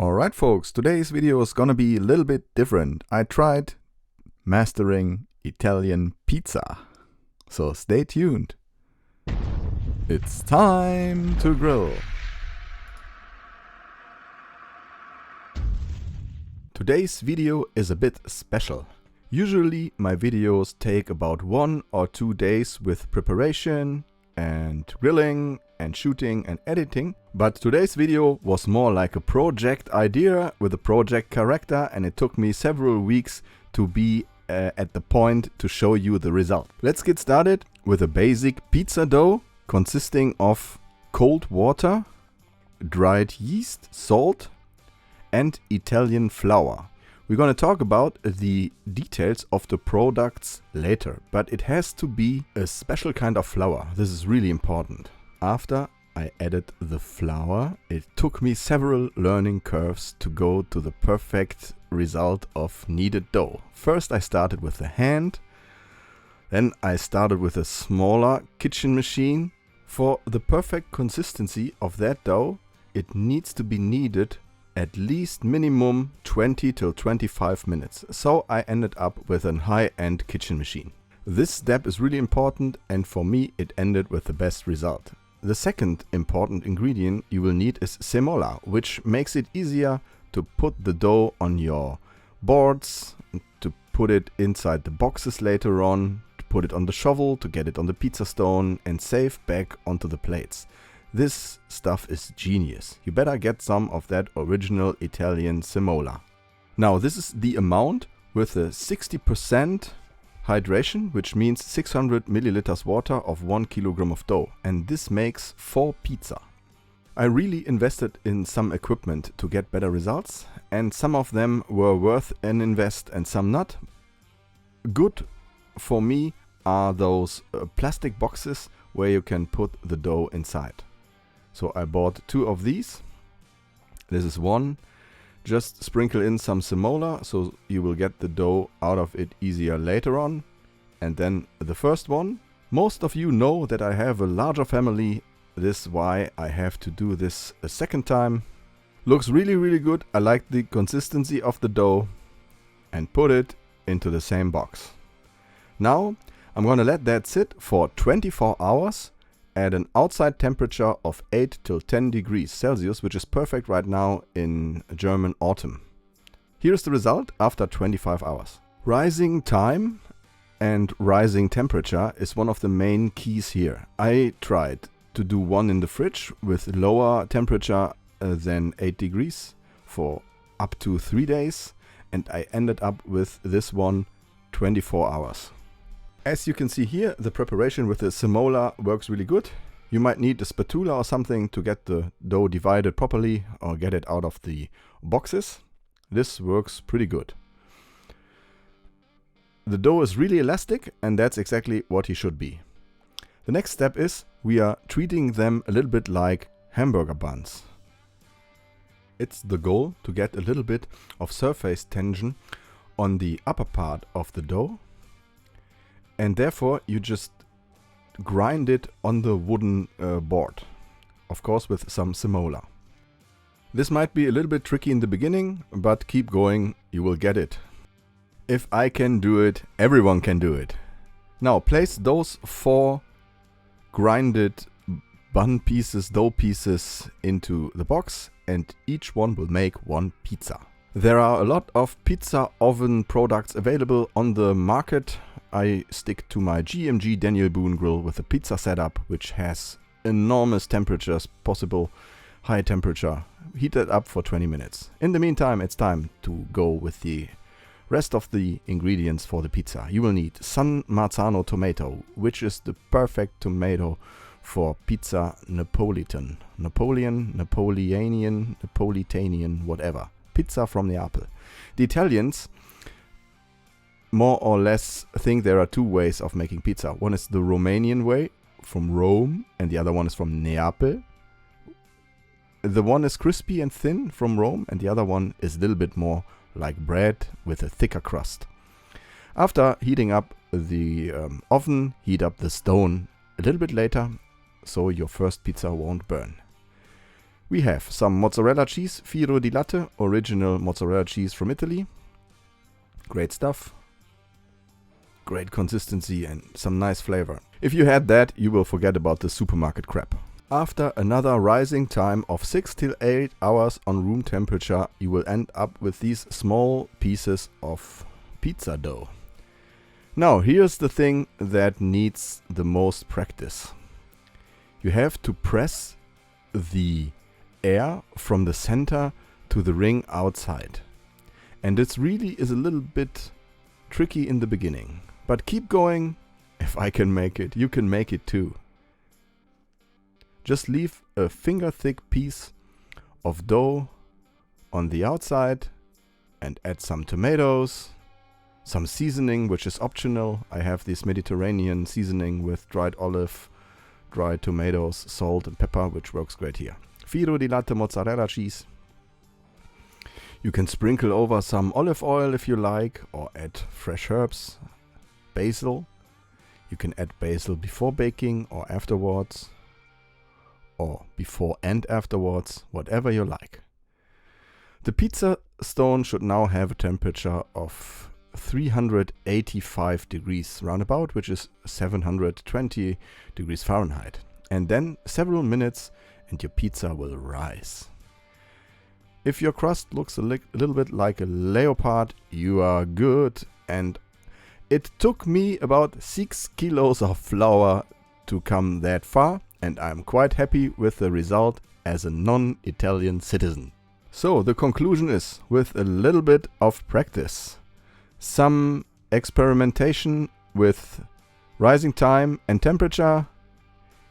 Alright folks, today's video is gonna be a little bit different. I tried mastering Italian pizza, so stay tuned. It's time to grill. Today's video is a bit special. Usually my videos take about 1 or 2 days with preparation and grilling and shooting and editing, but today's video was more like a project idea with a project character, and it took me several weeks to be at the point to show you the result. Let's get started with a basic pizza dough consisting of cold water, dried yeast, salt and Italian flour. We're going to talk about the details of the products later, but it has to be a special kind of flour. This is really important. After I added the flour, it took me several learning curves to go to the perfect result of kneaded dough. First I started with the hand, then I started with a smaller kitchen machine. For the perfect consistency of that dough, it needs to be kneaded at least minimum 20 till 25 minutes. So I ended up with a high-end kitchen machine. This step is really important, and for me it ended with the best result. The second important ingredient you will need is semola, which makes it easier to put the dough on your boards, to put it inside the boxes later on, to put it on the shovel, to get it on the pizza stone and save back onto the plates. This stuff is genius. You better get some of that original Italian semola. Now this is the amount with a 60% hydration, which means 600 milliliters water of 1 kilogram of dough, and this makes 4 pizza. I really invested in some equipment to get better results, and some of them were worth an invest and some not. Good for me are those plastic boxes where you can put the dough inside. So I bought 2 of these. This is one. Just sprinkle in some semola so you will get the dough out of it easier later on. And then the first one. Most of you know that I have a larger family. This is why I have to do this a second time. Looks really good. I like the consistency of the dough, and put it into the same box. Now I'm gonna let that sit for 24 hours at an outside temperature of 8 till 10 degrees Celsius, which is perfect right now in German autumn. Here's the result after 25 hours. Rising time and rising temperature is one of the main keys here. I tried to do one in the fridge with lower temperature than 8 degrees for up to 3 days, and I ended up with this one 24 hours. As you can see here, the preparation with the semola works really good. You might need a spatula or something to get the dough divided properly or get it out of the boxes. This works pretty good. The dough is really elastic, and that's exactly what he should be. The next step is we are treating them a little bit like hamburger buns. It's the goal to get a little bit of surface tension on the upper part of the dough, and therefore you just grind it on the wooden board, of course with some semola. This might be a little bit tricky in the beginning, but keep going, you will get it. If I can do it, everyone can do it. Now place those 4 grinded bun pieces, dough pieces into the box, and each one will make 1 pizza. There are a lot of pizza oven products available on the market. I stick to my GMG Daniel Boone grill with a pizza setup, which has enormous temperatures possible, high temperature. Heat it up for 20 minutes. In the meantime, it's time to go with the rest of the ingredients for the pizza. You will need San Marzano tomato, which is the perfect tomato for pizza Neapolitan. Napolitanian, whatever. Pizza from Neapel. The Italians more or less think there are 2 ways of making pizza. One is the Romanian way from Rome, and the other one is from Neapel. The one is crispy and thin from Rome, and the other one is a little bit more like bread with a thicker crust. After heating up the oven, heat up the stone a little bit later so your first pizza won't burn. We have some mozzarella cheese, Filo di Latte, original mozzarella cheese from Italy. Great stuff. Great consistency and some nice flavor. If you had that, you will forget about the supermarket crap. After another rising time of 6 till 8 hours on room temperature, you will end up with these small pieces of pizza dough. Now, here's the thing that needs the most practice. You have to press the air from the center to the ring outside. And this really is a little bit tricky in the beginning. But keep going. If I can make it, you can make it too. Just leave a finger-thick piece of dough on the outside and add some tomatoes, some seasoning, which is optional. I have this Mediterranean seasoning with dried olive, dried tomatoes, salt and pepper, which works great here. Filo di Latte mozzarella cheese. You can sprinkle over some olive oil if you like, or add fresh herbs, basil. You can add basil before baking or afterwards, or before and afterwards, whatever you like. The pizza stone should now have a temperature of 385 degrees roundabout, which is 720 degrees Fahrenheit. And then several minutes and your pizza will rise. If your crust looks a little bit like a leopard, you are good. And it took me about 6 kilos of flour to come that far, and I'm quite happy with the result as a non-Italian citizen. So the conclusion is, with a little bit of practice, some experimentation with rising time and temperature,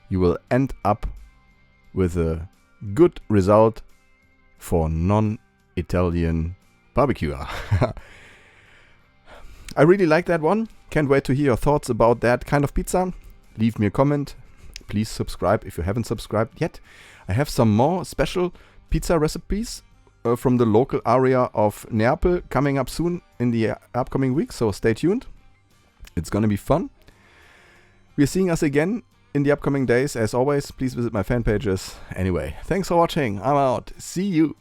you will end up with a good result for non-Italian barbecue. I really like that one. Can't wait to hear your thoughts about that kind of pizza. Leave me a comment. Please subscribe if you haven't subscribed yet. I have some more special pizza recipes from the local area of Neapel coming up soon in the upcoming weeks, so stay tuned. It's gonna be fun. We're seeing us again in the upcoming days. As always, please visit my fan pages. Anyway, thanks for watching. I'm out. See you.